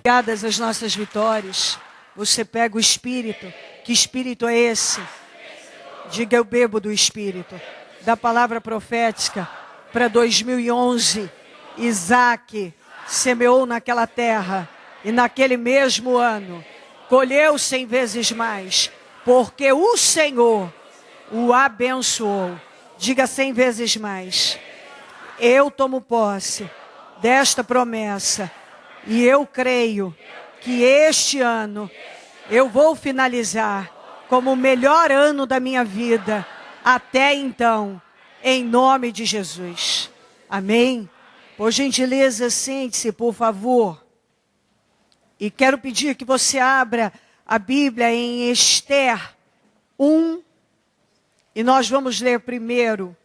Ligadas às nossas vitórias, você pega o Espírito. Que Espírito é esse? Diga: eu bebo do Espírito. Da palavra profética para 2011, Isaac semeou naquela terra e naquele mesmo ano colheu 100 vezes mais, porque o Senhor o abençoou. Diga: 100 vezes mais. Eu tomo posse desta promessa e eu creio que este ano eu vou finalizar como o melhor ano da minha vida até então, em nome de Jesus. Amém? Por gentileza, sente-se, por favor. E quero pedir que você abra a Bíblia em Esther 1. E nós vamos ler primeiro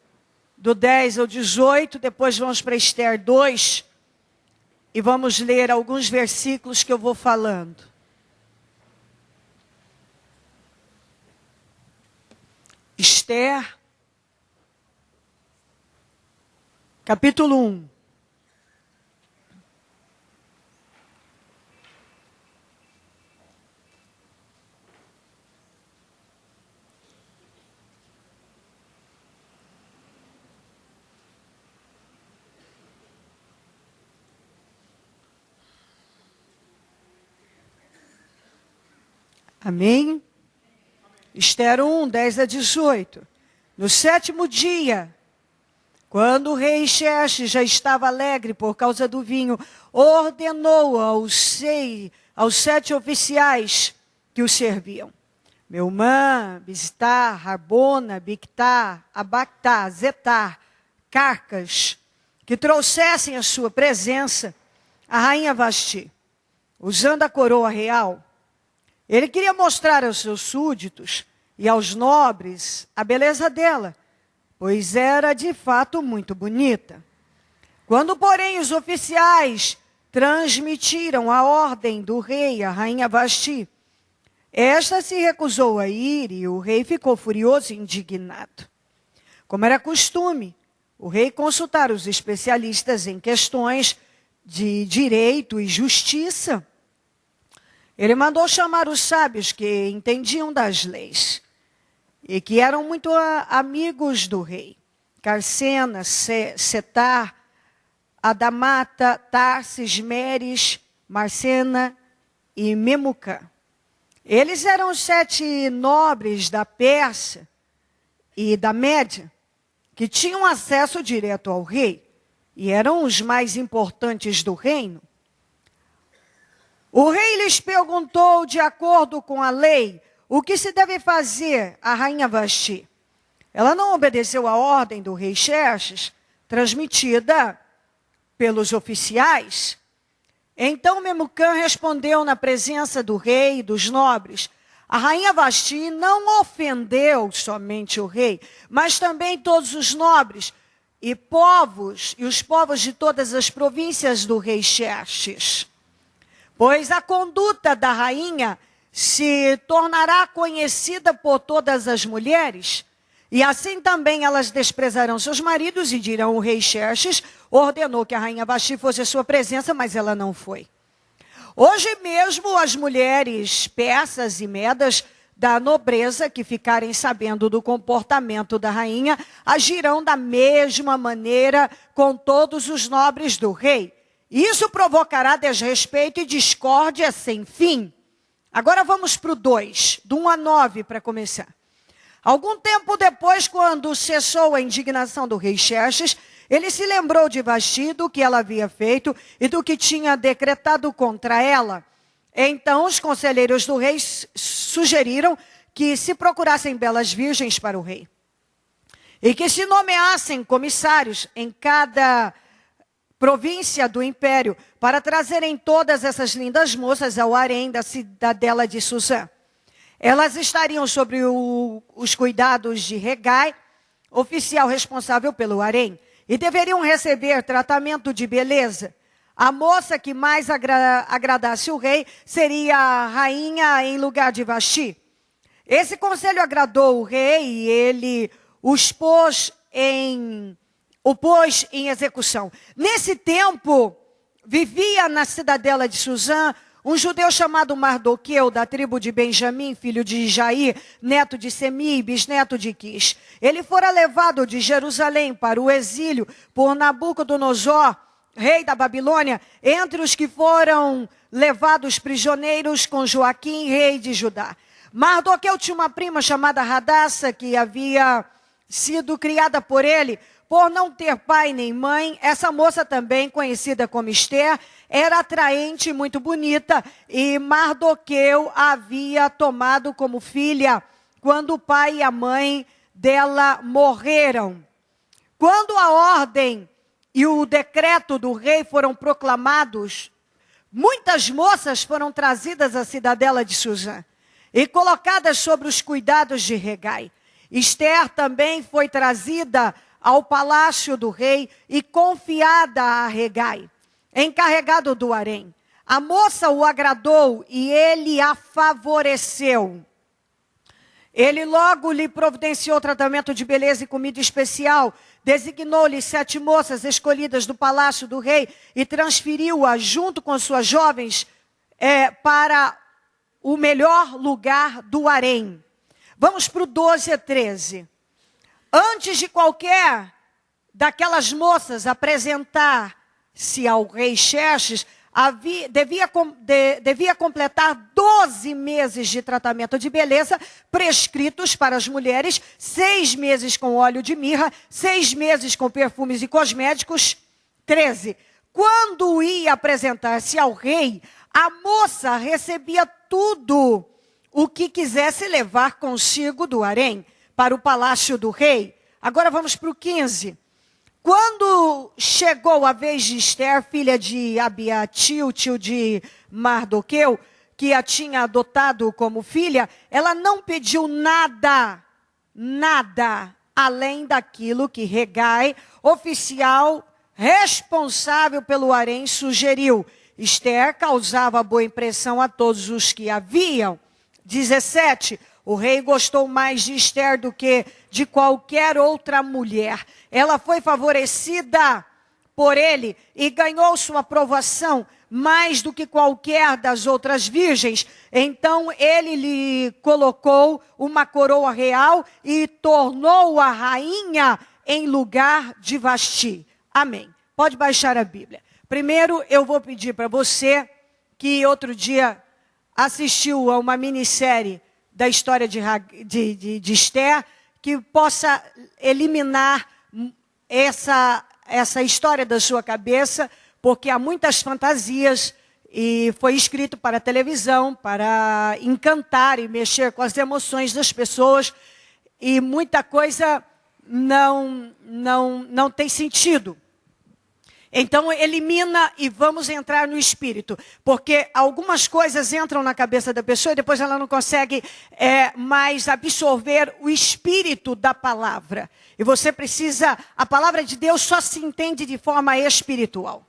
do 10 ao 18, depois vamos para Esther 2. E vamos ler alguns versículos que eu vou falando. Esther, capítulo 1. Amém? Esther 1, 10 a 18. No 7º dia, quando o rei Xerxes já estava alegre por causa do vinho, ordenou aos 7 oficiais que o serviam: Meumã, Biztar, Harbona, Bictar, Abactar, Zetar, Carcas, que trouxessem à sua presença a rainha Vasti, usando a coroa real. Ele queria mostrar aos seus súditos e aos nobres a beleza dela, pois era de fato muito bonita. Quando, porém, os oficiais transmitiram a ordem do rei à rainha Vasti, esta se recusou a ir e o rei ficou furioso e indignado. Como era costume, o rei consultara os especialistas em questões de direito e justiça. Ele mandou chamar os sábios que entendiam das leis e que eram muito amigos do rei: Carcena, Setar, Adamata, Tarsis, Meres, Marcena e Memucã. Eles eram os 7 nobres da Pérsia e da Média, que tinham acesso direto ao rei e eram os mais importantes do reino. O rei lhes perguntou, de acordo com a lei, o que se deve fazer à rainha Vasti. Ela não obedeceu à ordem do rei Xerxes, transmitida pelos oficiais. Então Memucã respondeu na presença do rei e dos nobres: a rainha Vasti não ofendeu somente o rei, mas também todos os nobres e os povos de todas as províncias do rei Xerxes. Pois a conduta da rainha se tornará conhecida por todas as mulheres, e assim também elas desprezarão seus maridos e dirão: o rei Xerxes ordenou que a rainha Vasti fosse à sua presença, mas ela não foi. Hoje mesmo as mulheres persas e medas da nobreza que ficarem sabendo do comportamento da rainha agirão da mesma maneira com todos os nobres do rei. Isso provocará desrespeito e discórdia sem fim. Agora vamos para o 2, do 1 a 9, para começar. Algum tempo depois, quando cessou a indignação do rei Xerxes, ele se lembrou de Vasti, do que ela havia feito e do que tinha decretado contra ela. Então os conselheiros do rei sugeriram que se procurassem belas virgens para o rei e que se nomeassem comissários em cada província do império, para trazerem todas essas lindas moças ao harém da cidadela de Suzã. Elas estariam sob os cuidados de Regai, oficial responsável pelo harém, e deveriam receber tratamento de beleza. A moça que mais agradasse o rei seria a rainha em lugar de Vasti. Esse conselho agradou o rei e ele o pôs em execução. Nesse tempo, vivia na cidadela de Suzã um judeu chamado Mardoqueu, da tribo de Benjamim, filho de Jair, neto de Semi, bisneto de Quis. Ele fora levado de Jerusalém para o exílio por Nabucodonosor, rei da Babilônia, entre os que foram levados prisioneiros com Joaquim, rei de Judá. Mardoqueu tinha uma prima chamada Radassa, que havia sido criada por ele. Por não ter pai nem mãe, essa moça também, conhecida como Esther, era atraente e muito bonita, e Mardoqueu a havia tomado como filha quando o pai e a mãe dela morreram. Quando a ordem e o decreto do rei foram proclamados, muitas moças foram trazidas à cidadela de Susã e colocadas sobre os cuidados de Hegai. Esther também foi trazida ao palácio do rei e confiada a Hegai, encarregado do harém. A moça o agradou e ele a favoreceu. Ele logo lhe providenciou tratamento de beleza e comida especial, designou-lhe 7 moças escolhidas do palácio do rei e transferiu-a junto com suas jovens para o melhor lugar do harém. Vamos para o 12 a 13. Antes de qualquer daquelas moças apresentar-se ao rei Xerxes, devia completar 12 meses de tratamento de beleza prescritos para as mulheres, 6 meses com óleo de mirra, 6 meses com perfumes e cosméticos. 13. Quando ia apresentar-se ao rei, a moça recebia tudo o que quisesse levar consigo do harém para o palácio do rei. Agora vamos para o 15. Quando chegou a vez de Esther, filha de Abiatil, tio de Mardoqueu, que a tinha adotado como filha, ela não pediu nada além daquilo que Hegai, oficial responsável pelo harém, sugeriu. Esther causava boa impressão a todos os que a viam. 17. O rei gostou mais de Esther do que de qualquer outra mulher. Ela foi favorecida por ele e ganhou sua aprovação mais do que qualquer das outras virgens. Então ele lhe colocou uma coroa real e tornou-a rainha em lugar de Vasti. Amém. Pode baixar a Bíblia. Primeiro eu vou pedir para você que outro dia assistiu a uma minissérie da história de Esther, que possa eliminar essa história da sua cabeça, porque há muitas fantasias e foi escrito para a televisão, para encantar e mexer com as emoções das pessoas, e muita coisa não tem sentido. Então elimina e vamos entrar no espírito, porque algumas coisas entram na cabeça da pessoa e depois ela não consegue mais absorver o espírito da palavra. E você precisa, a palavra de Deus só se entende de forma espiritual.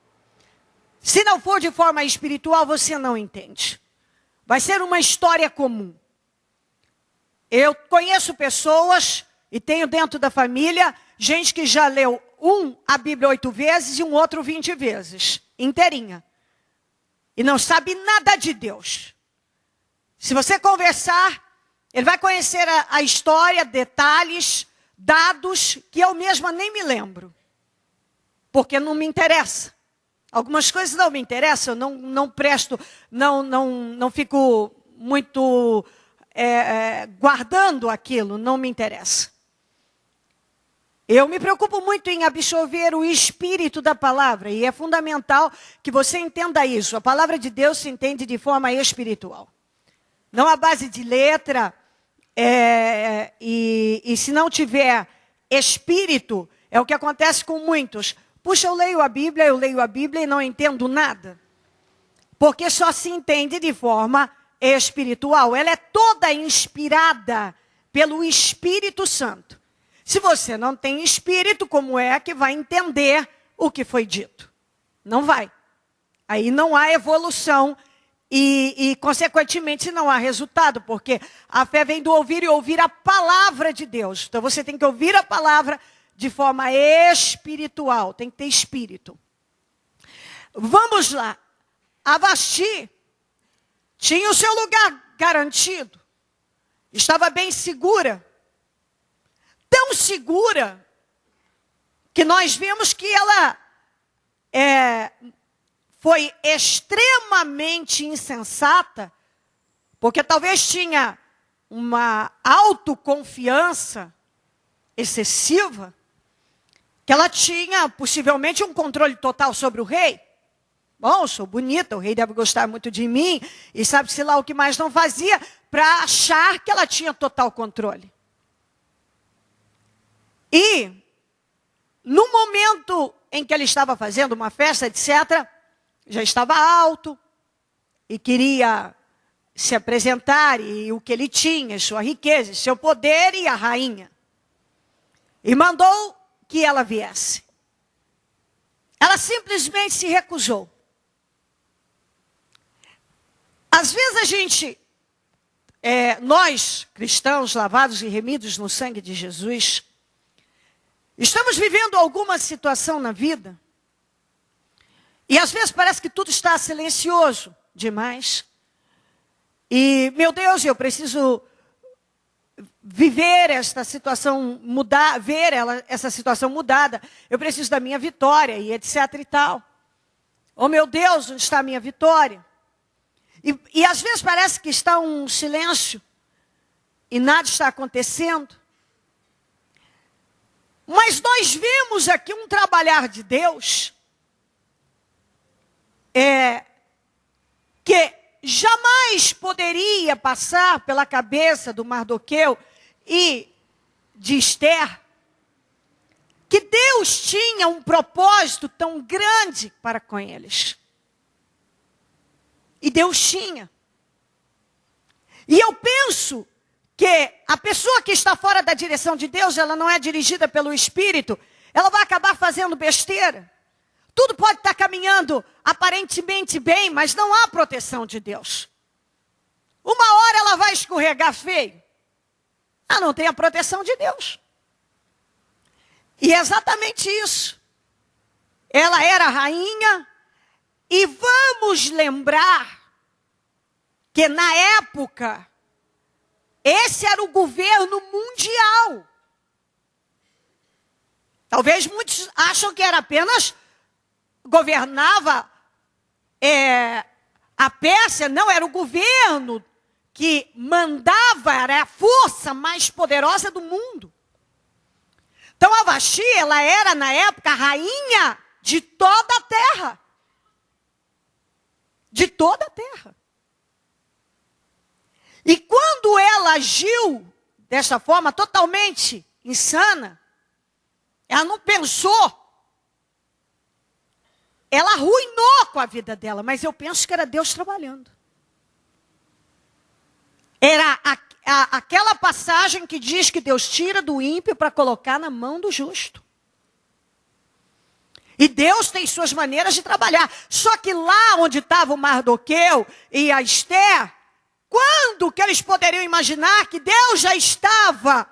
Se não for de forma espiritual, você não entende. Vai ser uma história comum. Eu conheço pessoas, e tenho dentro da família, gente que já leu a Bíblia 8 vezes e um outro 20 vezes, inteirinha. E não sabe nada de Deus. Se você conversar, ele vai conhecer a história, detalhes, dados, que eu mesma nem me lembro. Porque não me interessa. Algumas coisas não me interessam, eu não presto, não fico muito guardando aquilo, não me interessa. Eu me preocupo muito em absorver o espírito da palavra, e é fundamental que você entenda isso. A palavra de Deus se entende de forma espiritual. Não à base de letra, e se não tiver espírito, é o que acontece com muitos. Puxa, eu leio a Bíblia e não entendo nada. Porque só se entende de forma espiritual. Ela é toda inspirada pelo Espírito Santo. Se você não tem espírito, como é que vai entender o que foi dito? Não vai. Aí não há evolução e consequentemente, não há resultado, porque a fé vem do ouvir e ouvir a palavra de Deus. Então você tem que ouvir a palavra de forma espiritual, tem que ter espírito. Vamos lá. A Vasti tinha o seu lugar garantido, estava bem segura. Tão segura que nós vimos que ela foi extremamente insensata, porque talvez tinha uma autoconfiança excessiva, que ela tinha possivelmente um controle total sobre o rei. Bom, eu sou bonita, o rei deve gostar muito de mim, e sabe-se lá o que mais não fazia, para achar que ela tinha total controle. E, no momento em que ele estava fazendo uma festa, etc., já estava alto, e queria se apresentar, e o que ele tinha, sua riqueza, seu poder, e a rainha. E mandou que ela viesse. Ela simplesmente se recusou. Às vezes a gente, nós cristãos lavados e remidos no sangue de Jesus, estamos vivendo alguma situação na vida, e às vezes parece que tudo está silencioso demais. E, meu Deus, eu preciso viver esta situação, essa situação mudada. Eu preciso da minha vitória e etc e tal. Oh, meu Deus, onde está a minha vitória? E às vezes parece que está um silêncio e nada está acontecendo. Mas nós vimos aqui um trabalhar de Deus que jamais poderia passar pela cabeça do Mardoqueu e de Esther, que Deus tinha um propósito tão grande para com eles. E Deus tinha. E eu penso que a pessoa que está fora da direção de Deus, ela não é dirigida pelo Espírito, ela vai acabar fazendo besteira. Tudo pode estar caminhando aparentemente bem, mas não há proteção de Deus. Uma hora ela vai escorregar feio. Ela não tem a proteção de Deus. E é exatamente isso. Ela era rainha, e vamos lembrar que na época, esse era o governo mundial. Talvez muitos acham que era apenas governava a Pérsia. Não, era o governo que mandava, era a força mais poderosa do mundo. Então a Vasti, ela era na época a rainha de toda a terra. De toda a terra. E quando ela agiu dessa forma totalmente insana, ela não pensou. Ela arruinou com a vida dela, mas eu penso que era Deus trabalhando. Era aquela passagem que diz que Deus tira do ímpio para colocar na mão do justo. E Deus tem suas maneiras de trabalhar. Só que lá onde estava o Mardoqueu e a Esther, quando que eles poderiam imaginar que Deus já estava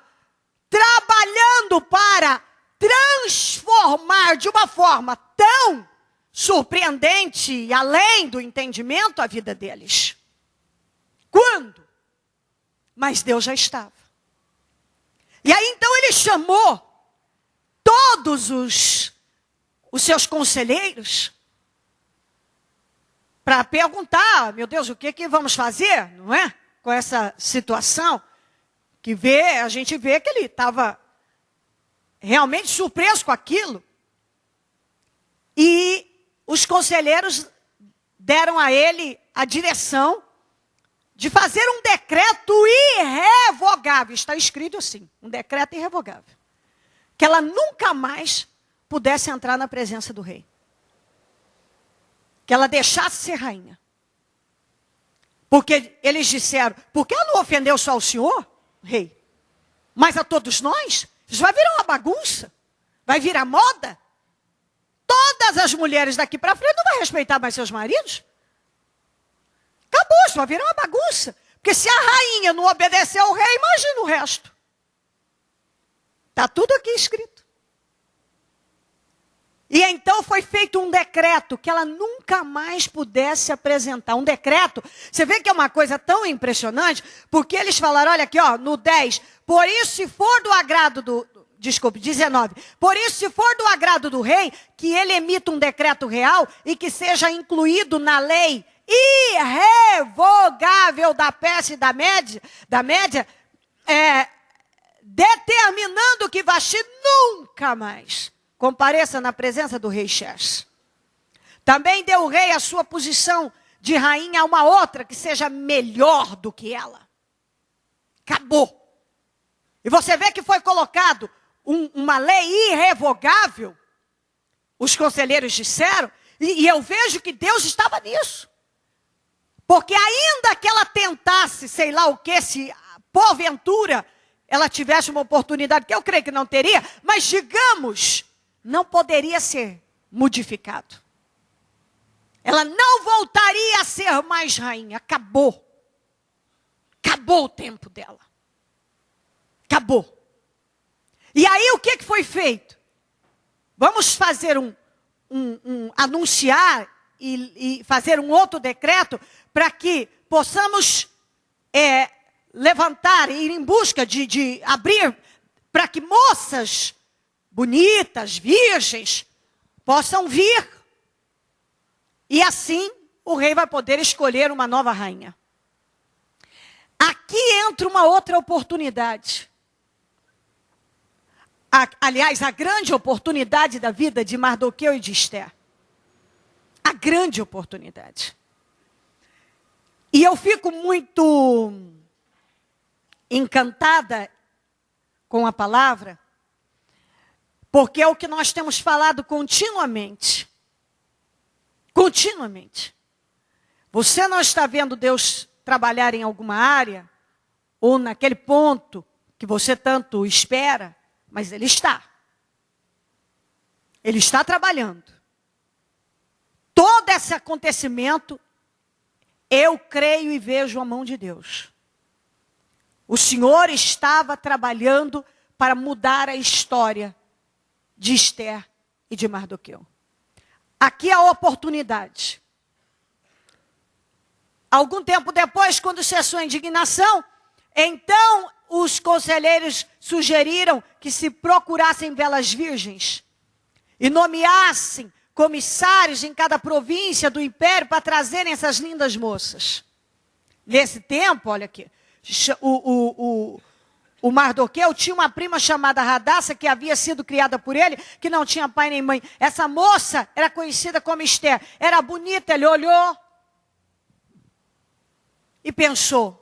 trabalhando para transformar de uma forma tão surpreendente e além do entendimento a vida deles? Quando? Mas Deus já estava. E aí então ele chamou todos os seus conselheiros para perguntar, meu Deus, o que vamos fazer, não é? Com essa situação, que a gente vê que ele estava realmente surpreso com aquilo. E os conselheiros deram a ele a direção de fazer um decreto irrevogável. Está escrito assim, um decreto irrevogável. Que ela nunca mais pudesse entrar na presença do rei. Que ela deixasse ser rainha. Porque eles disseram, por que ela não ofendeu só o senhor, rei? Mas a todos nós? Isso vai virar uma bagunça. Vai virar moda. Todas as mulheres daqui para frente não vão respeitar mais seus maridos. Acabou, isso vai virar uma bagunça. Porque se a rainha não obedecer ao rei, imagina o resto. Está tudo aqui escrito. E então foi feito um decreto que ela nunca mais pudesse apresentar. Um decreto, você vê que é uma coisa tão impressionante, porque eles falaram, olha aqui, ó, no 10, por isso se for do agrado do... Desculpe, 19. Por isso, se for do agrado do rei, que ele emita um decreto real e que seja incluído na lei irrevogável da Pérsia e da Média, determinando que Vasti nunca mais compareça na presença do rei Xerxes. Também deu o rei a sua posição de rainha a uma outra que seja melhor do que ela. Acabou. E você vê que foi colocado uma lei irrevogável, os conselheiros disseram, e eu vejo que Deus estava nisso. Porque ainda que ela tentasse, sei lá o que, se porventura ela tivesse uma oportunidade, que eu creio que não teria, mas digamos, não poderia ser modificado. Ela não voltaria a ser mais rainha, acabou. Acabou o tempo dela. Acabou. E aí o que foi feito? Vamos fazer anunciar e fazer um outro decreto para que possamos levantar e ir em busca de abrir para que moças bonitas, virgens, possam vir. E assim o rei vai poder escolher uma nova rainha. Aqui entra uma outra oportunidade. Aliás, a grande oportunidade da vida de Mardoqueu e de Esther. A grande oportunidade. E eu fico muito encantada com a palavra, porque é o que nós temos falado continuamente. Continuamente. Você não está vendo Deus trabalhar em alguma área, ou naquele ponto que você tanto espera, mas Ele está. Ele está trabalhando. Todo esse acontecimento, eu creio e vejo a mão de Deus. O Senhor estava trabalhando para mudar a história de Esther e de Mardoqueu. Aqui a oportunidade. Algum tempo depois, quando cessou a indignação, então os conselheiros sugeriram que se procurassem belas virgens e nomeassem comissários em cada província do império para trazerem essas lindas moças. Nesse tempo, olha aqui, o Mardoqueu tinha uma prima chamada Radassa, que havia sido criada por ele, que não tinha pai nem mãe. Essa moça era conhecida como Esther. Era bonita, ele olhou e pensou,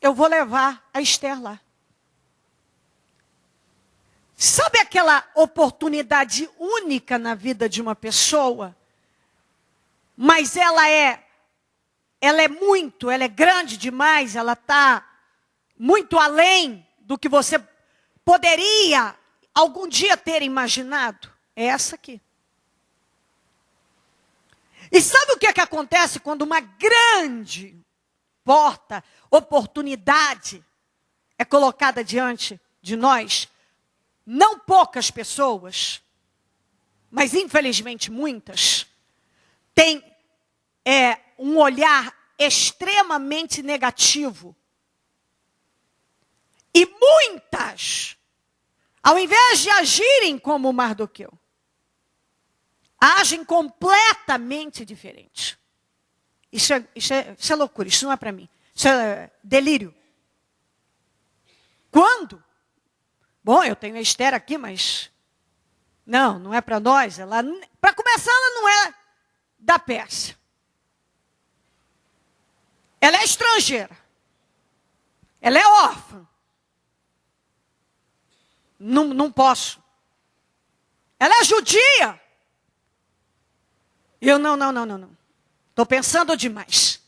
eu vou levar a Esther lá. Sabe aquela oportunidade única na vida de uma pessoa? Mas ela é grande demais, ela está muito além do que você poderia algum dia ter imaginado. É essa aqui. E sabe o que acontece quando uma grande oportunidade é colocada diante de nós? Não poucas pessoas, mas infelizmente muitas, têm um olhar extremamente negativo. E muitas, ao invés de agirem como Mardoqueu, agem completamente diferente. Isso é loucura, isso não é para mim. Isso é delírio. Quando? Bom, eu tenho a Esther aqui, mas não é para nós. Para começar, ela não é da Pérsia. Ela é estrangeira. Ela é órfã. Não posso. Ela é judia. E eu, não. Estou pensando demais.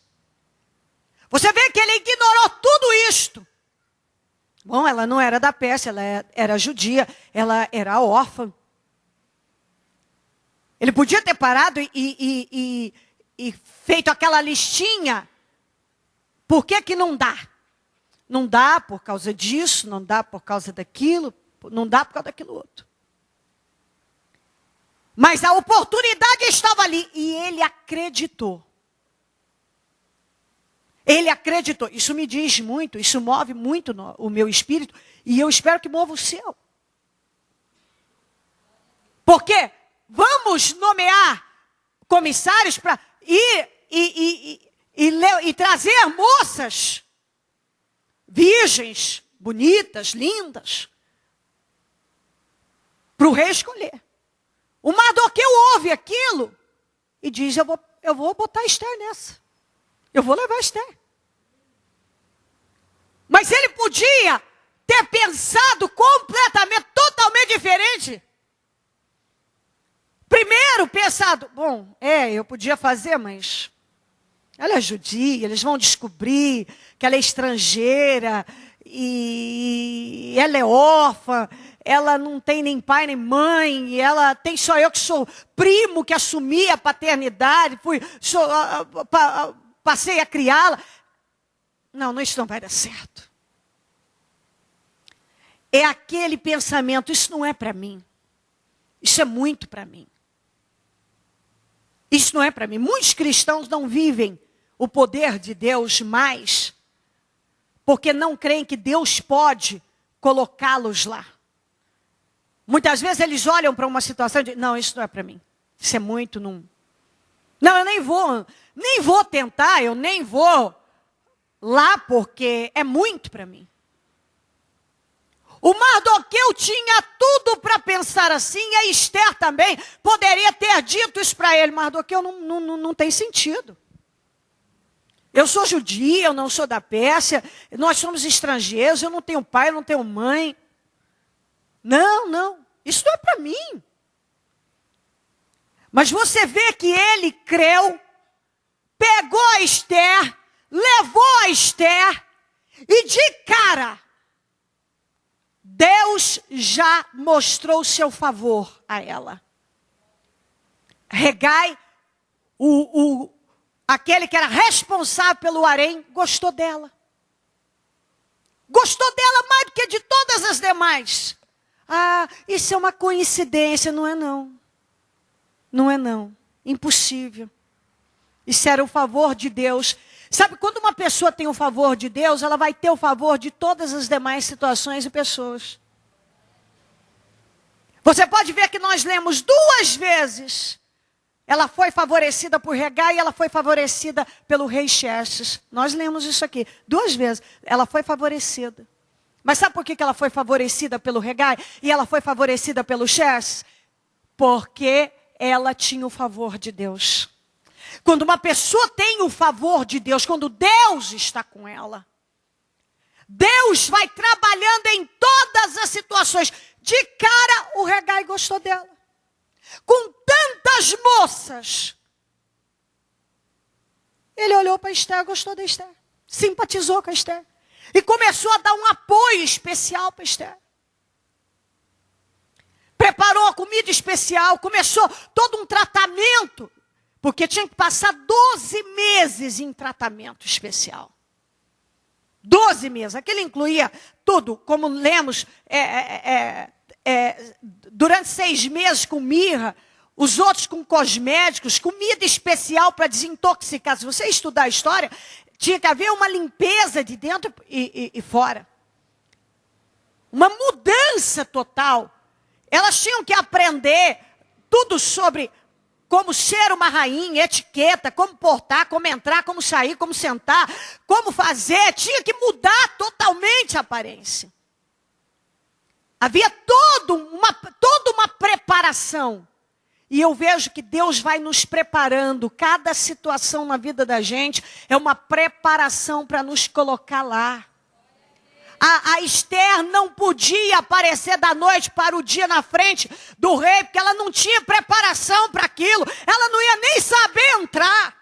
Você vê que ele ignorou tudo isto. Bom, ela não era da Pérsia, ela era judia, ela era órfã. Ele podia ter parado e feito aquela listinha. Por que não dá? Não dá por causa disso, não dá por causa daquilo, não dá por causa daquilo outro. Mas a oportunidade estava ali e ele acreditou. Ele acreditou. Isso me diz muito, isso move muito o meu espírito e eu espero que mova o seu. Porque vamos nomear comissários para ir e trazer moças virgens, bonitas, lindas, para o rei escolher. O Mardoqueu ouve aquilo e diz, eu vou botar Esther nessa. Eu vou levar Esther. Mas ele podia ter pensado completamente, totalmente diferente. Primeiro pensado, bom, eu podia fazer, mas ela é judia, eles vão descobrir que ela é estrangeira e ela é órfã, ela não tem nem pai nem mãe, e ela tem só eu que sou primo que assumi a paternidade, passei a criá-la. Não, isso não vai dar certo. É aquele pensamento, isso não é para mim. Isso é muito para mim. Isso não é para mim. Muitos cristãos não vivem o poder de Deus mais, porque não creem que Deus pode colocá-los lá. Muitas vezes eles olham para uma situação e dizem, não, isso não é para mim. Isso é muito, não, eu nem vou tentar, eu nem vou lá, porque é muito para mim. O Mardoqueu tinha tudo para pensar assim, e a Esther também poderia ter dito isso para ele. Mardoqueu, não tem sentido. Eu sou judia, eu não sou da Pérsia, nós somos estrangeiros, eu não tenho pai, eu não tenho mãe. Não, isso não é para mim. Mas você vê que ele creu, pegou a Esther, levou a Esther, e de cara, Deus já mostrou o seu favor a ela. Regai, aquele que era responsável pelo harém, gostou dela. Gostou dela mais do que de todas as demais. Isso é uma coincidência, não é não. Não é não. Impossível. Isso era o favor de Deus. Sabe, quando uma pessoa tem o favor de Deus, ela vai ter o favor de todas as demais situações e pessoas. Você pode ver que nós lemos 2 vezes. Ela foi favorecida por Regai e ela foi favorecida pelo rei Xerxes. Nós lemos isso aqui 2 vezes. Ela foi favorecida. Mas sabe por que ela foi favorecida pelo Regai e ela foi favorecida pelo Xerxes? Porque ela tinha o favor de Deus. Quando uma pessoa tem o favor de Deus, quando Deus está com ela, Deus vai trabalhando em todas as situações. De cara, o Regai gostou dela. Com tantas moças, ele olhou para Esther, gostou da Esther. Simpatizou com a Esther. E começou a dar um apoio especial para Esther. Preparou a comida especial, começou todo um tratamento. Porque tinha que passar 12 meses em tratamento especial. 12 meses. Aquilo incluía tudo, como lemos, durante 6 meses com mirra, os outros com cosméticos, comida especial para desintoxicar. Se você estudar a história, tinha que haver uma limpeza de dentro e fora. Uma mudança total. Elas tinham que aprender tudo sobre como ser uma rainha, etiqueta, como portar, como entrar, como sair, como sentar, como fazer. Tinha que mudar totalmente a aparência. Havia toda uma preparação. E eu vejo que Deus vai nos preparando. Cada situação na vida da gente é uma preparação para nos colocar lá. A Esther não podia aparecer da noite para o dia na frente do rei, porque ela não tinha preparação para aquilo. Ela não ia nem saber entrar.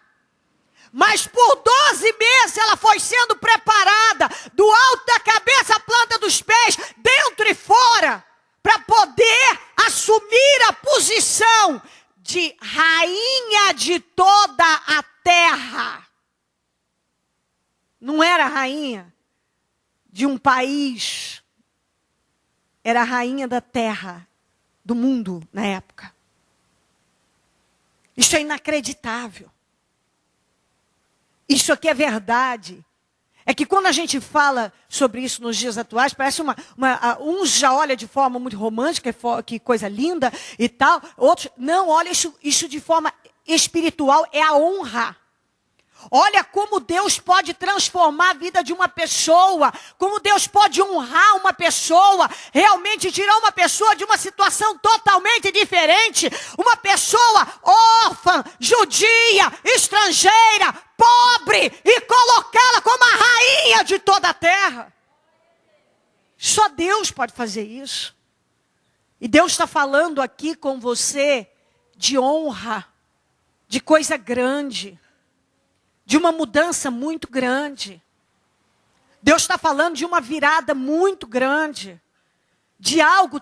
Mas por 12 meses ela foi sendo preparada, do alto da cabeça à planta dos pés, dentro e fora, para poder assumir a posição de rainha de toda a terra. Não era rainha de um país, era a rainha da terra, do mundo na época. Isso é inacreditável. Isso aqui é verdade. É que quando a gente fala sobre isso nos dias atuais, parece uns já olham de forma muito romântica, que coisa linda e tal. Outros, não, olha isso de forma espiritual, é a honra. Olha como Deus pode transformar a vida de uma pessoa, como Deus pode honrar uma pessoa, realmente tirar uma pessoa de uma situação totalmente diferente, uma pessoa órfã, judia, estrangeira, pobre, e colocá-la como a rainha de toda a terra. Só Deus pode fazer isso. E Deus está falando aqui com você de honra, de coisa grande, de uma mudança muito grande. Deus está falando de uma virada muito grande, de algo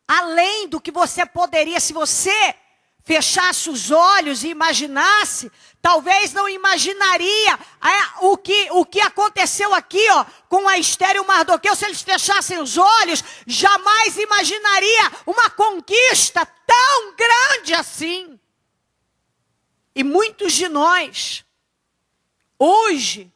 além do que você poderia, se você fechasse os olhos e imaginasse, talvez não imaginaria o que aconteceu aqui, ó, com a Esther e o Mardoqueu. Se eles fechassem os olhos, jamais imaginaria uma conquista tão grande assim. E muitos de nós hoje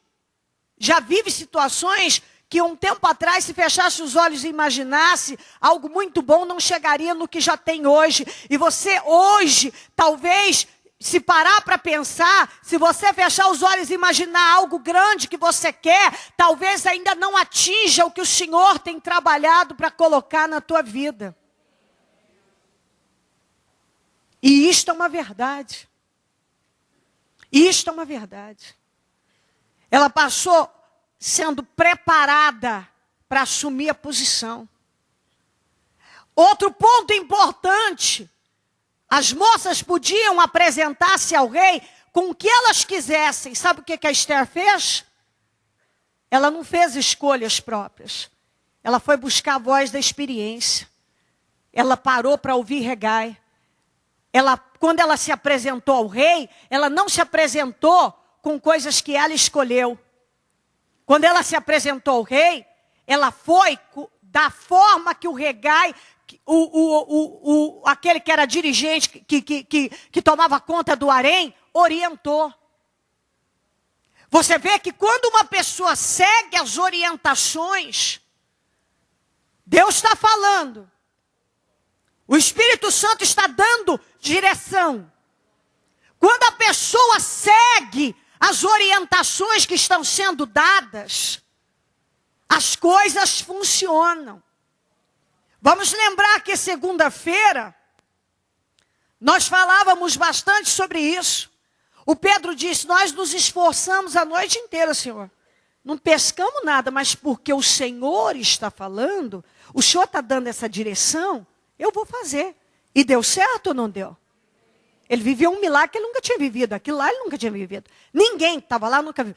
já vive situações que um tempo atrás, se fechasse os olhos e imaginasse, algo muito bom não chegaria no que já tem hoje. E você hoje, talvez, se parar para pensar, se você fechar os olhos e imaginar algo grande que você quer, talvez ainda não atinja o que o Senhor tem trabalhado para colocar na tua vida. E isto é uma verdade. Isto é uma verdade. Ela passou sendo preparada para assumir a posição. Outro ponto importante, as moças podiam apresentar-se ao rei com o que elas quisessem. Sabe o que a Esther fez? Ela não fez escolhas próprias. Ela foi buscar a voz da experiência. Ela parou para ouvir Hegai. Quando ela se apresentou ao rei, ela não se apresentou com coisas que ela escolheu. Quando ela se apresentou ao rei, ela foi da forma que o Hegai, aquele que era dirigente, que tomava conta do harém, orientou. Você vê que quando uma pessoa segue as orientações, Deus está falando. O Espírito Santo está dando direção. Quando a pessoa segue as orientações que estão sendo dadas, as coisas funcionam. Vamos lembrar que segunda-feira, nós falávamos bastante sobre isso. O Pedro disse, nós nos esforçamos a noite inteira, Senhor. Não pescamos nada, mas porque o Senhor está falando, o Senhor está dando essa direção, eu vou fazer. E deu certo ou não deu? Ele viveu um milagre que ele nunca tinha vivido. Aquilo lá ele nunca tinha vivido. Ninguém que estava lá nunca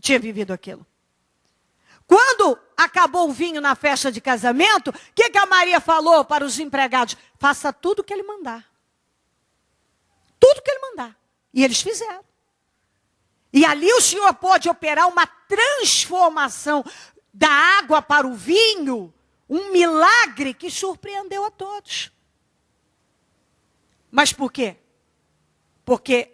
tinha vivido aquilo. Quando acabou o vinho na festa de casamento, o que a Maria falou para os empregados? Faça tudo o que ele mandar. Tudo o que ele mandar. E eles fizeram. E ali o Senhor pôde operar uma transformação da água para o vinho, um milagre que surpreendeu a todos. Mas por quê? Porque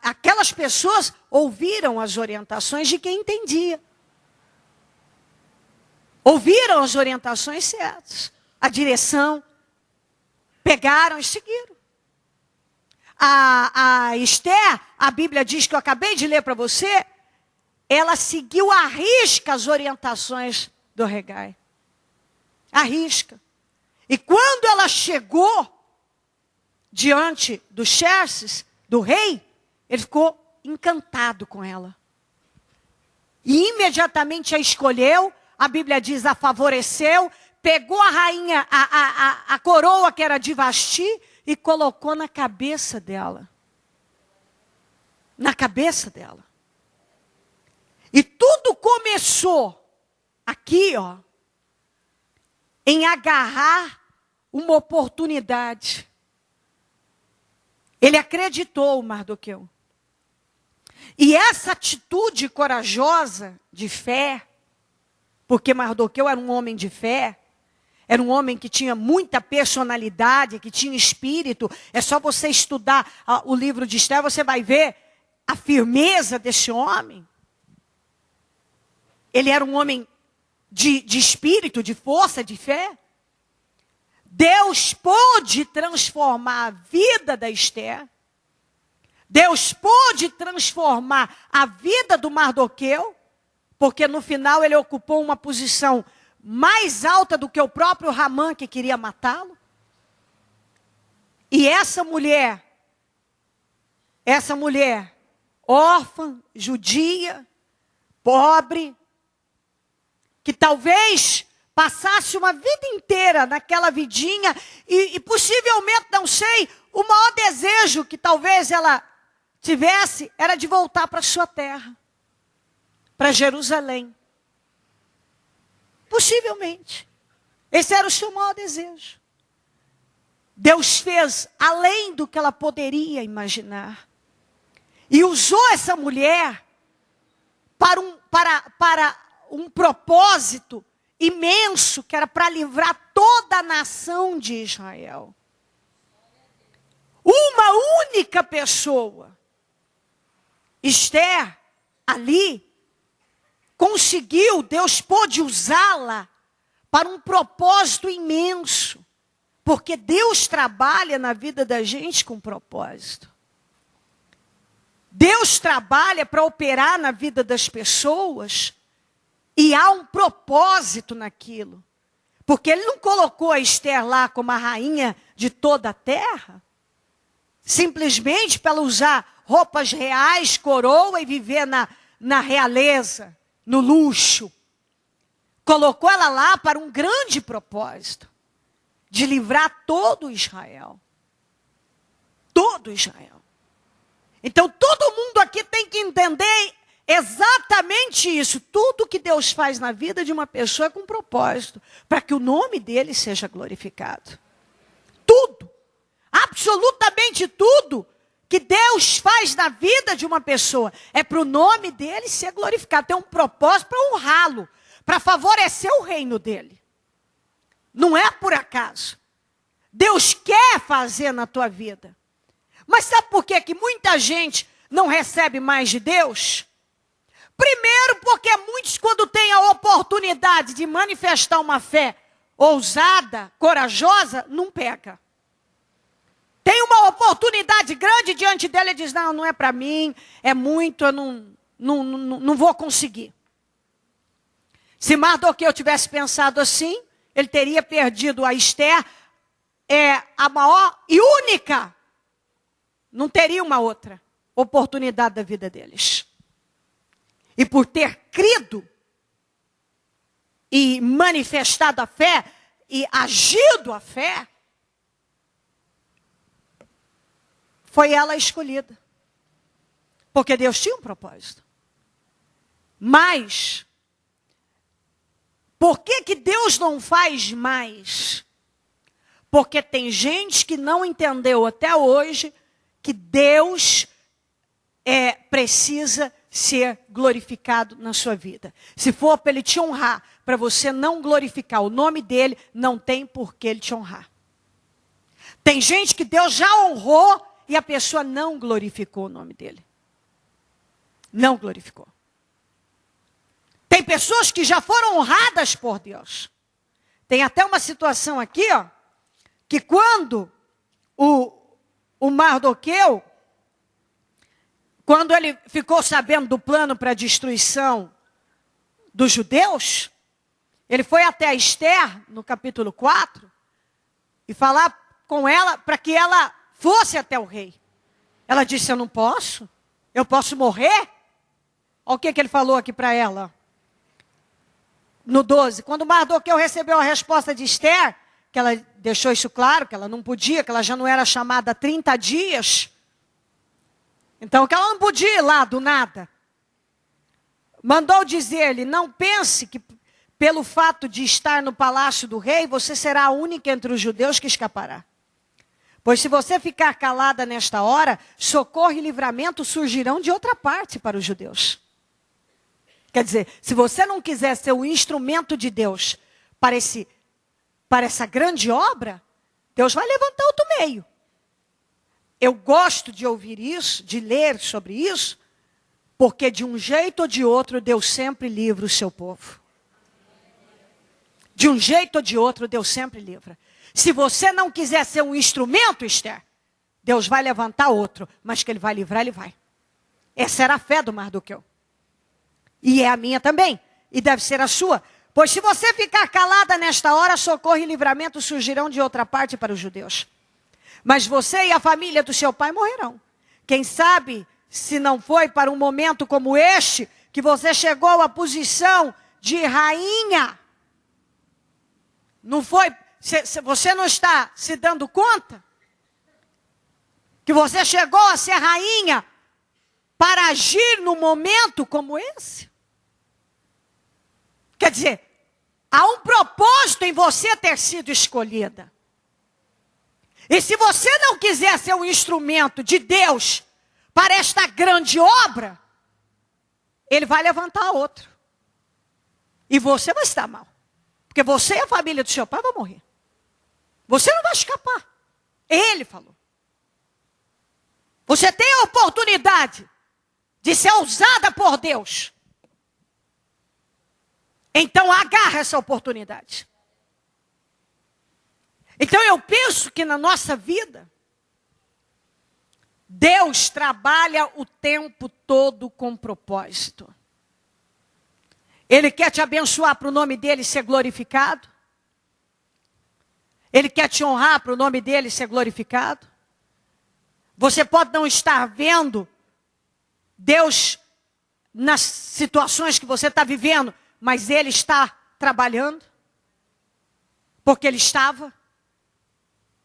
aquelas pessoas ouviram as orientações de quem entendia. Ouviram as orientações certas. A direção, pegaram e seguiram. A Esther, a Bíblia diz que eu acabei de ler para você, ela seguiu à risca as orientações do Hegai. À risca. E quando ela chegou diante do Xerxes, do rei, ele ficou encantado com ela. E imediatamente a escolheu, a Bíblia diz, a favoreceu, pegou a rainha, a coroa que era de Vasti, e colocou na cabeça dela. Na cabeça dela. E tudo começou aqui, ó, em agarrar uma oportunidade. Ele acreditou, Mardoqueu. E essa atitude corajosa de fé, porque Mardoqueu era um homem de fé, Era um homem que tinha muita personalidade, que tinha espírito. É só você estudar o livro de Esther, você vai ver a firmeza desse homem. Ele era um homem de espírito, de força, de fé. Deus pôde transformar a vida da Esther. Deus pôde transformar a vida do Mardoqueu, porque no final ele ocupou uma posição mais alta do que o próprio Ramã, que queria matá-lo. E essa mulher, órfã, judia, pobre, que talvez passasse uma vida inteira naquela vidinha e possivelmente, não sei, o maior desejo que talvez ela tivesse era de voltar para sua terra, para Jerusalém. Possivelmente. Esse era o seu maior desejo. Deus fez além do que ela poderia imaginar. E usou essa mulher para um propósito imenso, que era para livrar toda a nação de Israel. Uma única pessoa, Esther, ali, conseguiu, Deus pôde usá-la para um propósito imenso. Porque Deus trabalha na vida da gente com propósito. Deus trabalha para operar na vida das pessoas e há um propósito naquilo. Porque Ele não colocou a Esther lá como a rainha de toda a terra, simplesmente para ela usar roupas reais, coroa e viver na realeza, no luxo. Colocou ela lá para um grande propósito, de livrar todo Israel. Todo Israel. Então todo mundo aqui tem que entender exatamente isso. Tudo que Deus faz na vida de uma pessoa é com propósito, para que o nome dele seja glorificado. Tudo, absolutamente tudo que Deus faz na vida de uma pessoa é para o nome dele ser glorificado. Tem um propósito para honrá-lo, para favorecer o reino dele. Não é por acaso. Deus quer fazer na tua vida. Mas sabe por que muita gente não recebe mais de Deus? Primeiro, porque muitos, quando têm a oportunidade de manifestar uma fé ousada, corajosa, não pega. Tem uma oportunidade grande diante dele e diz, não é para mim, é muito, eu não vou conseguir. Se Mardoqueu tivesse pensado assim, ele teria perdido a Esther, a maior e única. Não teria uma outra oportunidade da vida deles. E por ter crido e manifestado a fé e agido a fé, foi ela escolhida. Porque Deus tinha um propósito. Mas, por que Deus não faz mais? Porque tem gente que não entendeu até hoje que Deus precisa ser glorificado na sua vida. Se for para Ele te honrar, para você não glorificar o nome dEle, não tem por que Ele te honrar. Tem gente que Deus já honrou e a pessoa não glorificou o nome dEle. Não glorificou. Tem pessoas que já foram honradas por Deus. Tem até uma situação aqui, que quando o Mardoqueu, quando ele ficou sabendo do plano para a destruição dos judeus, ele foi até a Esther, no capítulo 4, e falar com ela para que ela fosse até o rei. Ela disse, eu não posso, eu posso morrer? Olha o que ele falou aqui para ela. No 12, quando Mardoqueu recebeu a resposta de Esther, que ela deixou isso claro, que ela não podia, que ela já não era chamada há 30 dias. Então, que ela não podia ir lá do nada. Mandou dizer-lhe, não pense que pelo fato de estar no palácio do rei, você será a única entre os judeus que escapará. Pois se você ficar calada nesta hora, socorro e livramento surgirão de outra parte para os judeus. Quer dizer, se você não quiser ser o instrumento de Deus para esse para essa grande obra, Deus vai levantar outro meio. Eu gosto de ouvir isso, de ler sobre isso, porque de um jeito ou de outro, Deus sempre livra o seu povo. De um jeito ou de outro, Deus sempre livra. Se você não quiser ser um instrumento, Esther, Deus vai levantar outro, mas que Ele vai livrar, Ele vai. Essa era a fé do Mardoqueu. E é a minha também, e deve ser a sua. Pois se você ficar calada nesta hora, socorro e livramento surgirão de outra parte para os judeus. Mas você e a família do seu pai morrerão. Quem sabe, se não foi para um momento como este, que você chegou à posição de rainha. Não foi, você não está se dando conta? Que você chegou a ser rainha para agir num momento como esse? Quer dizer, há um propósito em você ter sido escolhida. E se você não quiser ser um instrumento de Deus para esta grande obra, Ele vai levantar outro. E você vai estar mal. Porque você e a família do seu pai vão morrer. Você não vai escapar. Ele falou. Você tem a oportunidade de ser usada por Deus. Então agarra essa oportunidade. Então eu penso que na nossa vida, Deus trabalha o tempo todo com propósito. Ele quer te abençoar para o nome dele ser glorificado. Ele quer te honrar para o nome dele ser glorificado. Você pode não estar vendo Deus nas situações que você está vivendo, mas Ele está trabalhando. Porque Ele estava.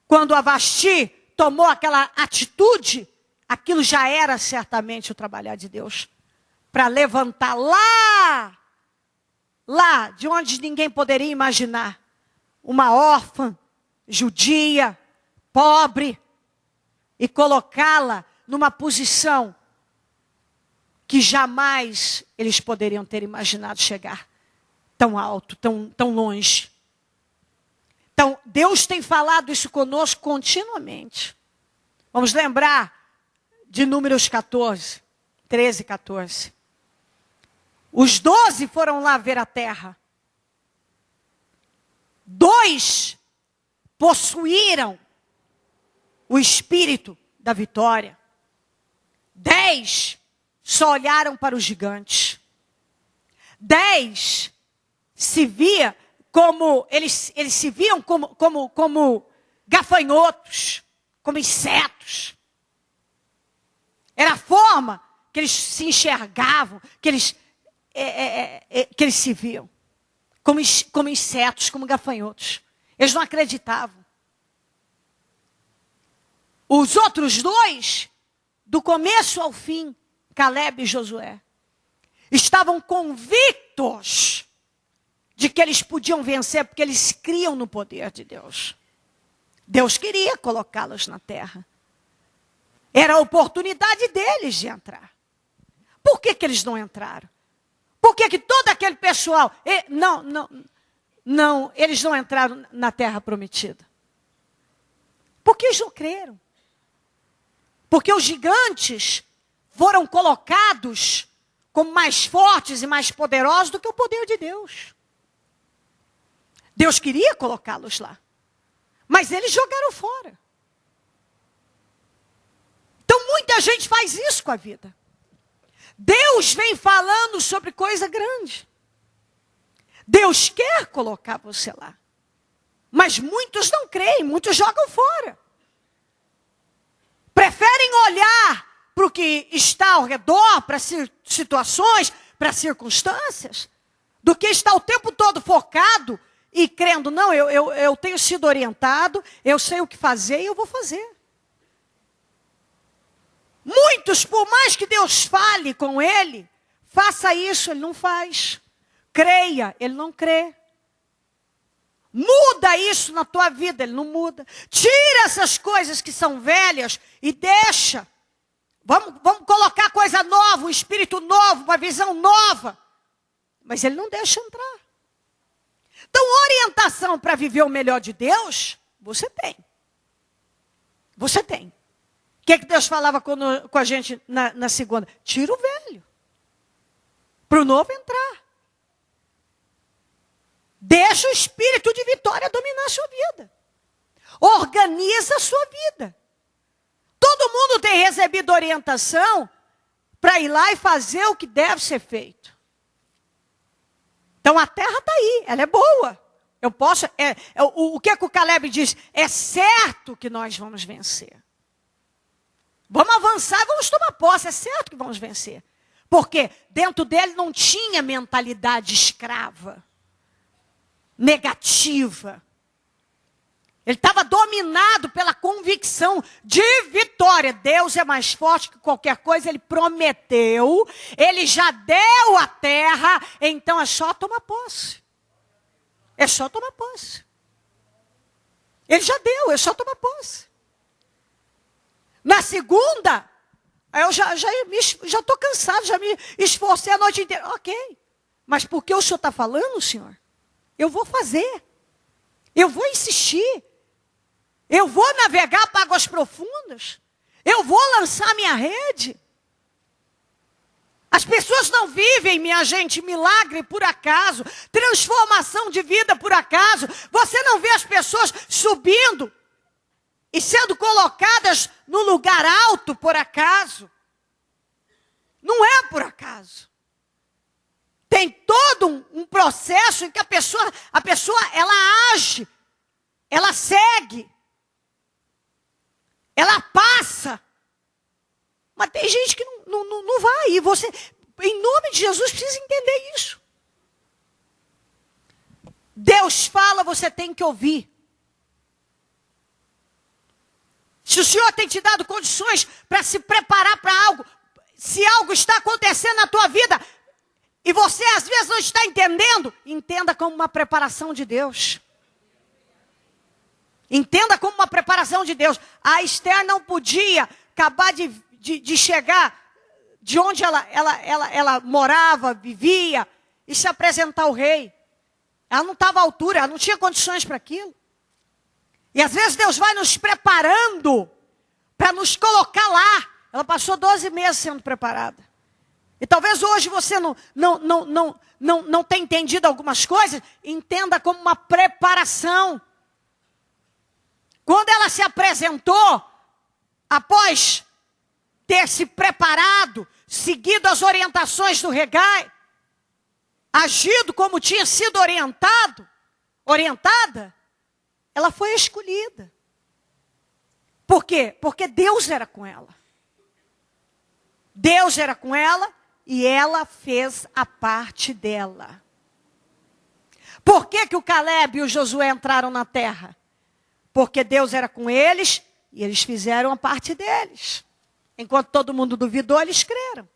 Quando a Vasti tomou aquela atitude, aquilo já era certamente o trabalhar de Deus. Para levantar lá de onde ninguém poderia imaginar, uma órfã, judia, pobre, e colocá-la numa posição que jamais eles poderiam ter imaginado chegar tão alto, tão longe. Então, Deus tem falado isso conosco continuamente. Vamos lembrar de Números 14, 13 e 14. Os 12 foram lá ver a terra. 2 possuíram o espírito da vitória. 10 só olharam para os gigantes. 10 se via como eles se viam como gafanhotos, como insetos. Era a forma que eles se enxergavam, que eles se viam como insetos, como gafanhotos. Eles não acreditavam. Os outros 2, do começo ao fim, Caleb e Josué, estavam convictos de que eles podiam vencer, porque eles criam no poder de Deus. Deus queria colocá-los na terra. Era a oportunidade deles de entrar. Por que eles não entraram? Por que todo aquele pessoal... Não, eles não entraram na terra prometida. Porque eles não creram. Porque os gigantes foram colocados como mais fortes e mais poderosos do que o poder de Deus. Deus queria colocá-los lá. Mas eles jogaram fora. Então muita gente faz isso com a vida. Deus vem falando sobre coisa grande. Deus quer colocar você lá. Mas muitos não creem, muitos jogam fora. Preferem olhar para o que está ao redor, para situações, para circunstâncias, do que estar o tempo todo focado e crendo, não, eu tenho sido orientado, eu sei o que fazer e eu vou fazer. Muitos, por mais que Deus fale com ele, faça isso, ele não faz. Creia, ele não crê. Muda isso na tua vida, ele não muda. Tira essas coisas que são velhas e deixa. Vamos colocar coisa nova, um espírito novo, uma visão nova. Mas ele não deixa entrar. Então, orientação para viver o melhor de Deus, você tem. Você tem. O que Deus falava com a gente na segunda? Tira o velho. Para o novo entrar. Deixa o espírito de vitória dominar a sua vida. Organiza a sua vida. Todo mundo tem recebido orientação para ir lá e fazer o que deve ser feito. Então a terra está aí, ela é boa. Eu posso. O que o Caleb diz? É certo que nós vamos vencer. Vamos avançar e vamos tomar posse. É certo que vamos vencer. Porque dentro dele não tinha mentalidade escrava, negativa. Ele estava dominado pela convicção de vitória. Deus é mais forte que qualquer coisa. Ele prometeu. Ele já deu a terra. Então é só tomar posse. É só tomar posse. Ele já deu, é só tomar posse. Na segunda, eu já estou cansado, já me esforcei a noite inteira. Ok, mas porque o senhor está falando, senhor? Eu vou fazer. Eu vou insistir. Eu vou navegar para águas profundas. Eu vou lançar minha rede. As pessoas não vivem, minha gente, milagre por acaso, transformação de vida por acaso. Você não vê as pessoas subindo e sendo colocadas no lugar alto por acaso. Não é por acaso. Tem todo um processo em que a pessoa ela age, ela segue, ela passa. Mas tem gente que não vai. E você, em nome de Jesus, precisa entender isso. Deus fala, você tem que ouvir. Se o Senhor tem te dado condições para se preparar para algo, se algo está acontecendo na tua vida, e você às vezes não está entendendo, entenda como uma preparação de Deus. Entenda como uma preparação de Deus. A Esther não podia acabar de chegar de onde ela morava, vivia, e se apresentar ao rei. Ela não estava à altura, ela não tinha condições para aquilo. E às vezes Deus vai nos preparando para nos colocar lá. Ela passou 12 meses sendo preparada. E talvez hoje você não tenha entendido algumas coisas, entenda como uma preparação. Quando ela se apresentou, após ter se preparado, seguido as orientações do Hegai, agido como tinha sido orientada, ela foi escolhida. Por quê? Porque Deus era com ela. Deus era com ela e ela fez a parte dela. Por que o Caleb e o Josué entraram na terra? Porque Deus era com eles e eles fizeram a parte deles. Enquanto todo mundo duvidou, eles creram.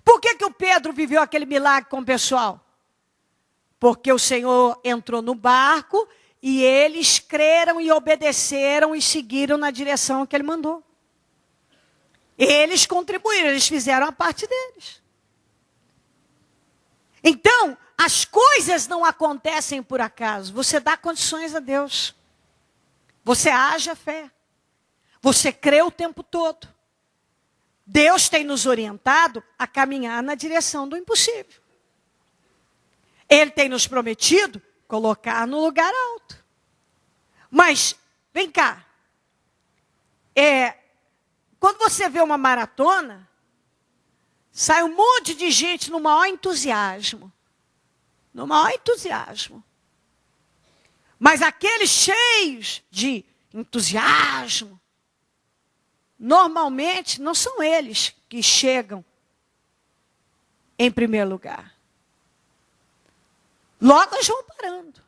Por que o Pedro viveu aquele milagre com o pessoal? Porque o Senhor entrou no barco e eles creram e obedeceram e seguiram na direção que ele mandou. Eles contribuíram, eles fizeram a parte deles. Então, as coisas não acontecem por acaso. Você dá condições a Deus. Você age a fé. Você crê o tempo todo. Deus tem nos orientado a caminhar na direção do impossível. Ele tem nos prometido colocar no lugar alto. Mas, vem cá. Quando você vê uma maratona, sai um monte de gente no maior entusiasmo. No maior entusiasmo. Mas aqueles cheios de entusiasmo, normalmente não são eles que chegam em primeiro lugar. Logo eles vão parando.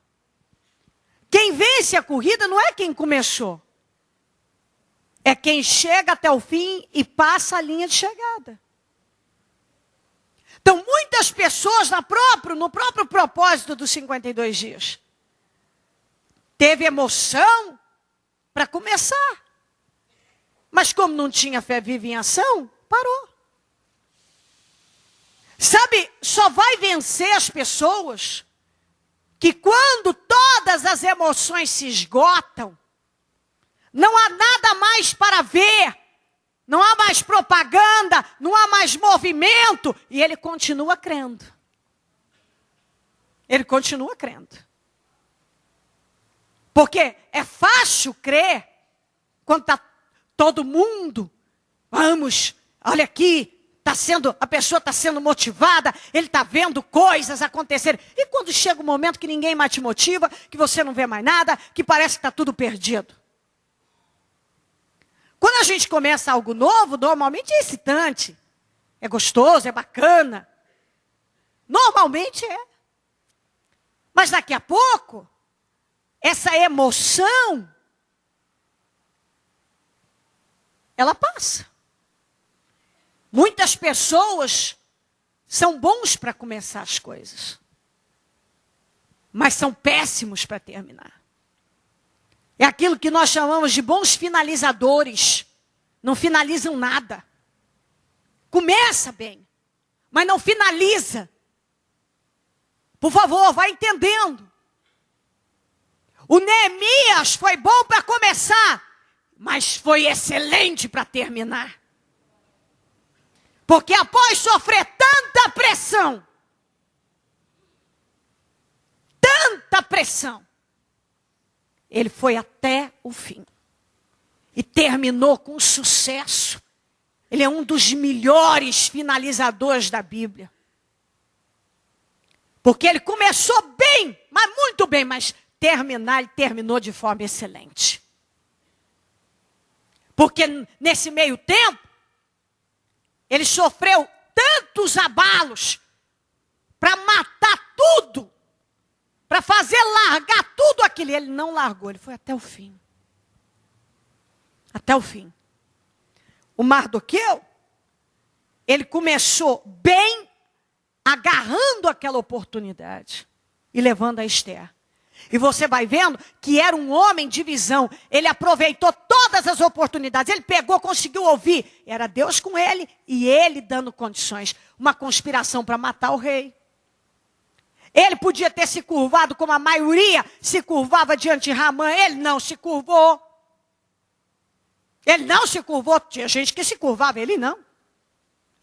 Quem vence a corrida não é quem começou. É quem chega até o fim e passa a linha de chegada. Então, muitas pessoas no próprio propósito dos 52 dias, teve emoção para começar. Mas como não tinha fé viva em ação, parou. Sabe, só vai vencer as pessoas que quando todas as emoções se esgotam, não há nada mais para ver, não há mais propaganda, não há mais movimento, e ele continua crendo. Ele continua crendo. Porque é fácil crer quando está todo mundo, vamos, olha aqui, a pessoa está sendo motivada, ele está vendo coisas acontecerem. E quando chega um momento que ninguém mais te motiva, que você não vê mais nada, que parece que está tudo perdido. Quando a gente começa algo novo, normalmente é excitante, é gostoso, é bacana. Normalmente é. Mas daqui a pouco, essa emoção, ela passa. Muitas pessoas são bons para começar as coisas, mas são péssimos para terminar. É aquilo que nós chamamos de bons finalizadores. Não finalizam nada. Começa bem, mas não finaliza. Por favor, vai entendendo. O Neemias foi bom para começar, mas foi excelente para terminar. Porque após sofrer tanta pressão, ele foi até o fim. E terminou com sucesso. Ele é um dos melhores finalizadores da Bíblia. Porque ele começou bem, mas muito bem, mas ele terminou de forma excelente. Porque nesse meio tempo, ele sofreu tantos abalos para matar tudo, para fazer largar tudo aquilo. Ele não largou, ele foi até o fim. Até o fim. O Mardoqueu, ele começou bem, agarrando aquela oportunidade e levando a Esther. E você vai vendo que era um homem de visão. Ele aproveitou todas as oportunidades. Ele pegou, conseguiu ouvir. Era Deus com ele e ele dando condições. Uma conspiração para matar o rei. Ele podia ter se curvado como a maioria se curvava diante de Ramã. Ele não se curvou. Ele não se curvou. Tinha gente que se curvava, ele não.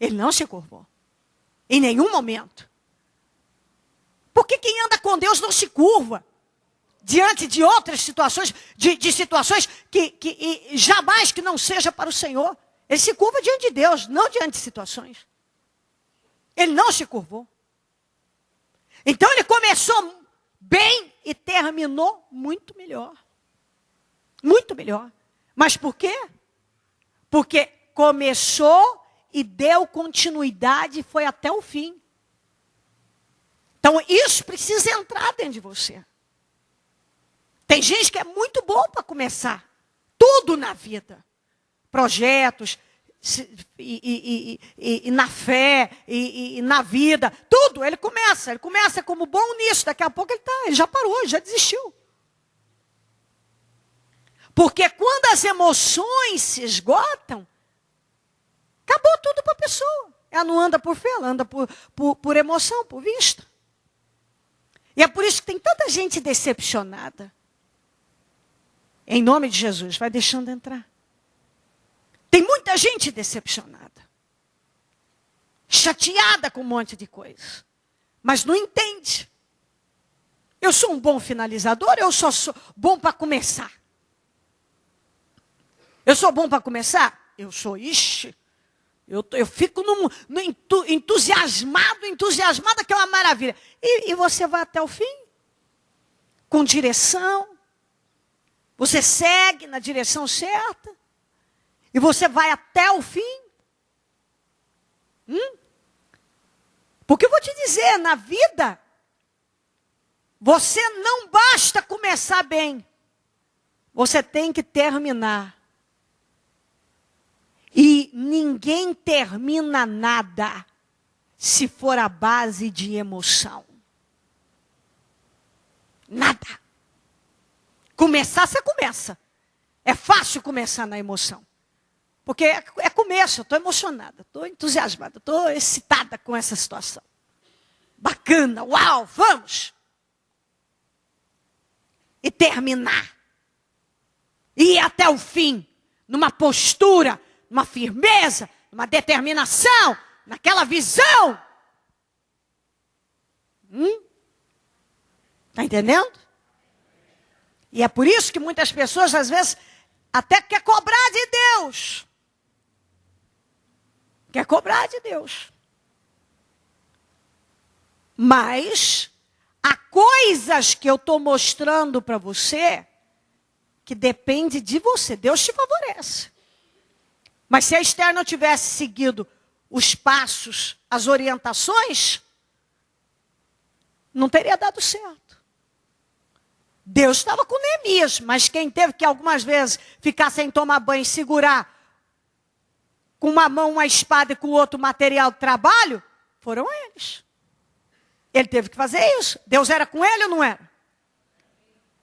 Ele não se curvou. Em nenhum momento. Porque quem anda com Deus não se curva. Diante de outras situações, de situações que jamais que não seja para o Senhor. Ele se curva diante de Deus, não diante de situações. Ele não se curvou. Então ele começou bem e terminou muito melhor. Muito melhor. Mas por quê? Porque começou e deu continuidade e foi até o fim. Então isso precisa entrar dentro de você. Tem gente que é muito bom para começar. Tudo na vida. Projetos, e na fé, e na vida. Tudo, ele começa como bom nisso. Daqui a pouco ele já parou, já desistiu. Porque quando as emoções se esgotam, acabou tudo para a pessoa. Ela não anda por fé, ela anda por emoção, por vista. E é por isso que tem tanta gente decepcionada. Em nome de Jesus, vai deixando entrar. Tem muita gente decepcionada. Chateada com um monte de coisas. Mas não entende. Eu sou um bom finalizador, eu só sou bom para começar. Eu sou bom para começar? Eu sou, eu fico entusiasmado, que é uma maravilha. E você vai até o fim? Com direção. Você segue na direção certa. E você vai até o fim. Porque eu vou te dizer, na vida, você não basta começar bem. Você tem que terminar. E ninguém termina nada se for a base de emoção. Nada. Começar, você começa. É fácil começar na emoção. Porque é começo, eu estou emocionada, estou entusiasmada, estou excitada com essa situação. Bacana, uau, vamos. e terminar. E ir até o fim, numa postura, numa firmeza, numa determinação, naquela visão. Está entendendo? E é por isso que muitas pessoas, às vezes, até quer cobrar de Deus. Quer cobrar de Deus. Mas há coisas que eu estou mostrando para você que depende de você. Deus te favorece. Mas se a Esther não tivesse seguido os passos, as orientações, não teria dado certo. Deus estava com Neemias, mas quem teve que algumas vezes ficar sem tomar banho e segurar com uma mão uma espada e com o outro material de trabalho, foram eles. Ele teve que fazer isso. Deus era com ele ou não era?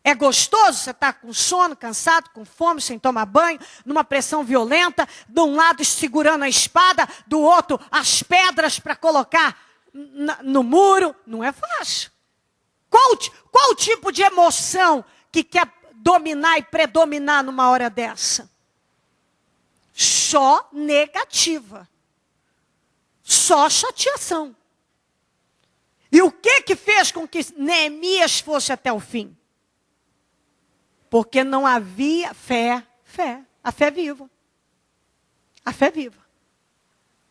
É gostoso você estar com sono, cansado, com fome, sem tomar banho, numa pressão violenta, de um lado segurando a espada, do outro as pedras para colocar no muro. Não é fácil. Qual o tipo de emoção que quer dominar e predominar numa hora dessa? Só negativa. Só chateação. E o que fez com que Neemias fosse até o fim? Porque não havia fé. A fé viva. A fé viva.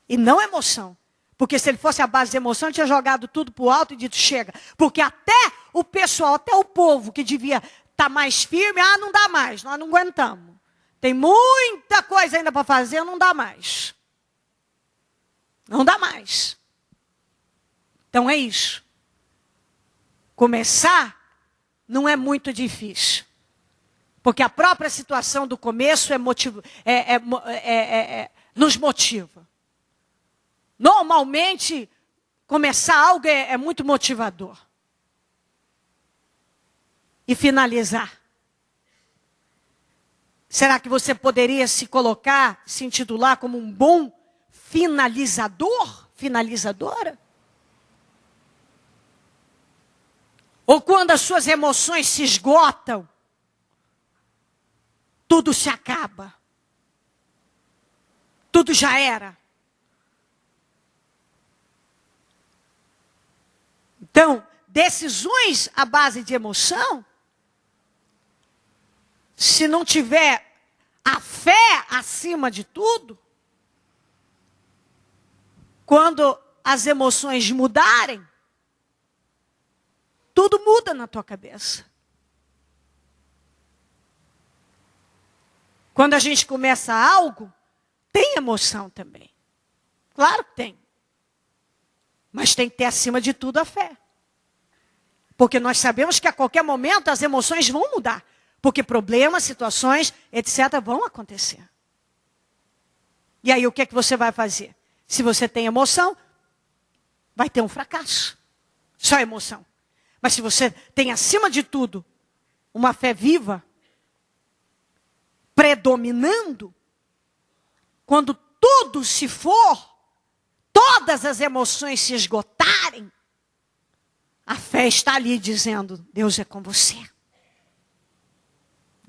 E não emoção. Porque se ele fosse a base de emoção, ele tinha jogado tudo para o alto e dito, chega. Porque até o pessoal, até o povo que devia estar mais firme, não dá mais, nós não aguentamos. Tem muita coisa ainda para fazer, não dá mais. Não dá mais. Então é isso. Começar não é muito difícil. Porque a própria situação do começo nos motiva. Normalmente, começar algo é muito motivador. E finalizar. Será que você poderia se colocar, se intitular como um bom finalizador? Finalizadora? Ou quando as suas emoções se esgotam, tudo se acaba. Tudo já era. Então, decisões à base de emoção, se não tiver a fé acima de tudo, quando as emoções mudarem, tudo muda na tua cabeça. Quando a gente começa algo, tem emoção também. Claro que tem. Mas tem que ter acima de tudo a fé. Porque nós sabemos que a qualquer momento as emoções vão mudar. Porque problemas, situações, etc. vão acontecer. E aí o que é que você vai fazer? Se você tem emoção, vai ter um fracasso. Só emoção. Mas se você tem acima de tudo uma fé viva, predominando, quando tudo se for, todas as emoções se esgotarem, a fé está ali dizendo, Deus é com você.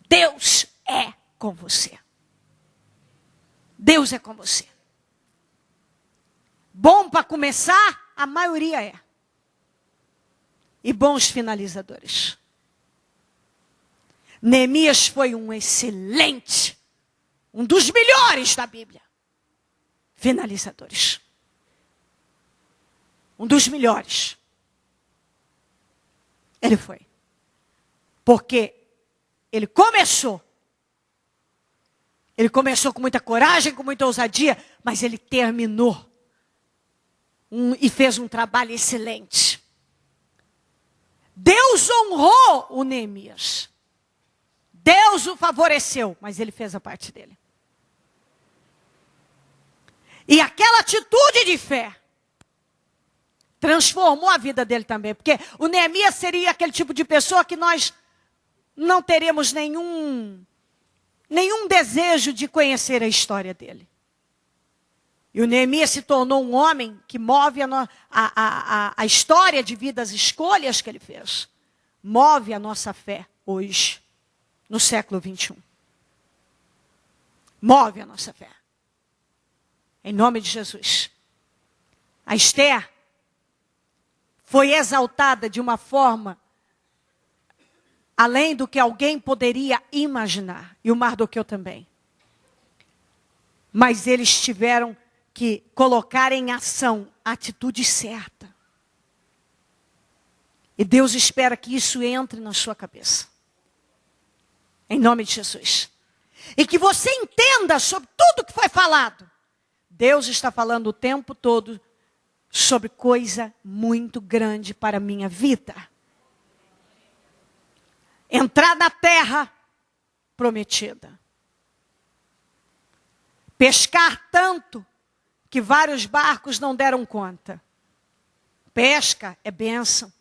Deus é com você. Deus é com você. Bom para começar, a maioria é. E bons finalizadores. Neemias foi um excelente, um dos melhores da Bíblia. Finalizadores. Um dos melhores. Ele foi. Porque ele começou. Ele começou com muita coragem, com muita ousadia, mas ele terminou. E fez um trabalho excelente. Deus honrou o Neemias. Deus o favoreceu, mas ele fez a parte dele. E aquela atitude de fé transformou a vida dele também. Porque o Neemias seria aquele tipo de pessoa que nós não teríamos nenhum desejo de conhecer a dele. E o Neemias se tornou um homem que move a história de vida, as escolhas que ele fez. Move a nossa fé hoje, no século 21. Move a nossa fé. Em nome de Jesus. A Esther foi exaltada de uma forma além do que alguém poderia imaginar. E o Mardoqueu também. Mas eles tiveram que colocar em ação a atitude certa. E Deus espera que isso entre na sua cabeça. Em nome de Jesus. E que você entenda sobre tudo que foi falado. Deus está falando o tempo todo sobre coisa muito grande para a minha vida. Entrar na terra prometida. Pescar tanto que vários barcos não deram conta. Pesca é bênção.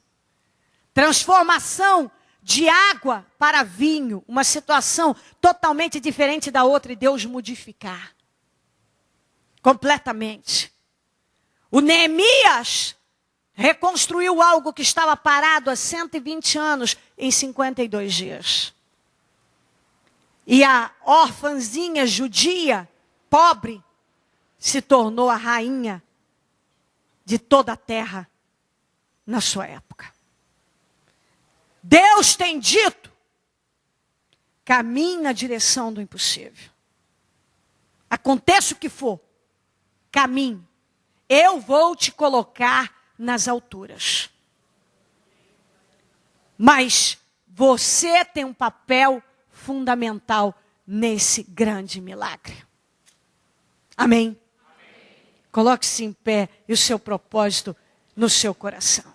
Transformação de água para vinho. Uma situação totalmente diferente da outra e Deus modificar. Completamente. O Neemias reconstruiu algo que estava parado há 120 anos em 52 dias. E a orfanzinha judia, pobre, se tornou a rainha de toda a terra na sua época. Deus tem dito, caminhe na direção do impossível. Aconteça o que for, caminhe. Eu vou te colocar nas alturas. Mas você tem um papel fundamental nesse grande milagre. Amém? Coloque-se em pé e o seu propósito no seu coração.